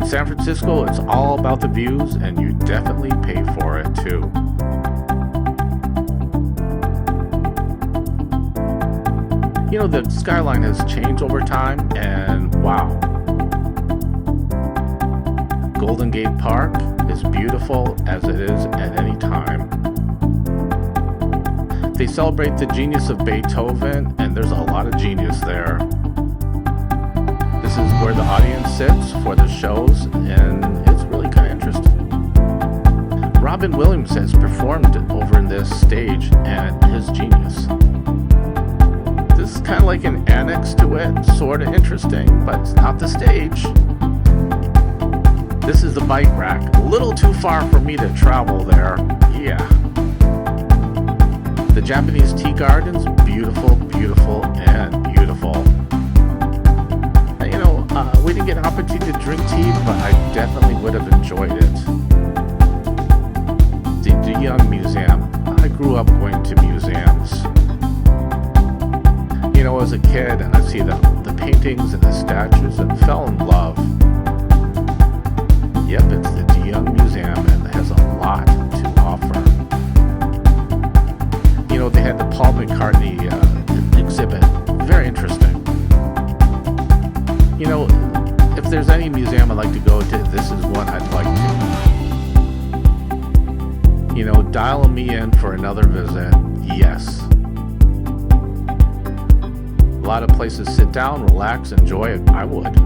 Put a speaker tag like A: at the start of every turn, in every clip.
A: San Francisco, it's all about the views, and you definitely pay for it too. You know, the skyline has changed over time, and wow. Golden Gate Park is beautiful as it is at any time. They celebrate the genius of Beethoven, and there's a lot of genius there. This is where the audience sits for the shows, and it's really kind of interesting. Robin Williams has performed over in this stage, and his genius. This is kind of like an annex to it, sort of interesting, but it's not the stage. This is the bike rack. A little too far for me to travel there. Yeah. The Japanese tea gardens, beautiful, beautiful, and beautiful. And, you know, we didn't get an opportunity to drink tea, but I definitely would have enjoyed it. The Young Museum. I grew up going to museums. You know, as a kid, and I see the paintings and the statues and fell in love. Yep, it's the De Young Museum, and it has a lot to offer. You know, they had the Paul McCartney exhibit. Very interesting. You know, if there's any museum I'd like to go to, this is one I'd like to. You know, dial me in for another visit. Yes. A lot of places to sit down, relax, enjoy it. I would.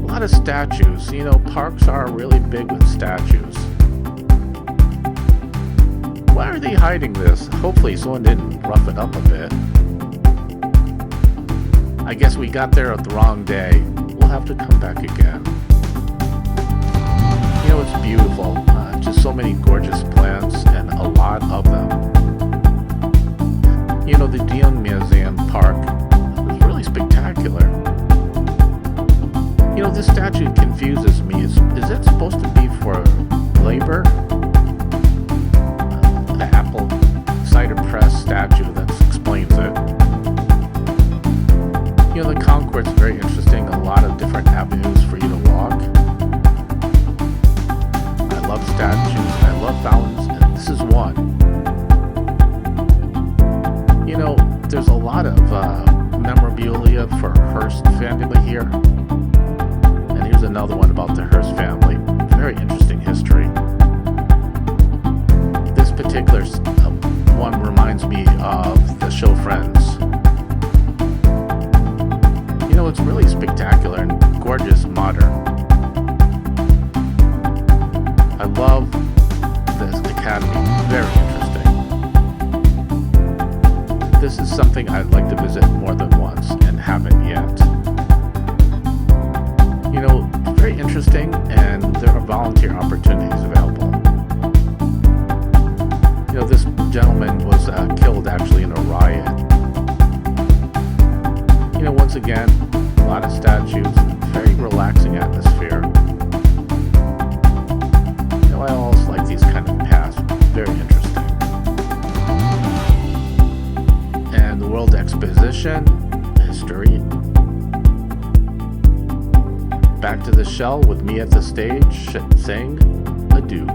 A: A lot of statues. You know, parks are really big with statues. Why are they hiding this? Hopefully someone didn't rough it up a bit. I guess we got there at the wrong day. We'll have to come back again. You know, it's beautiful. Just so many gorgeous plants and a lot of them. You know, the De Young Museum Park is really spectacular. You know, this statue confuses me. Is it supposed to be for labor? The apple cider press statue that explains it. You know, the Concourse is very interesting. A lot of different avenues for you to walk. I love statues. I love fountains. And this is one. You know, there's a lot of memorabilia for Hearst family here. And here's another one about the Hearst family. Very interesting history. This particular one reminds me of the show Friends. You know, it's really spectacular and gorgeous, modern. I love this academy. Very interesting. This is something I'd like to visit more than once and haven't yet. You know, very interesting, and there are volunteer opportunities available. You know, this gentleman was killed actually in a riot. You know, once again, a lot of statues, very relaxing atmosphere. You know, I always like these kind of paths, very interesting. And the World Exposition, history. Back to the shell with me at the stage saying adieu.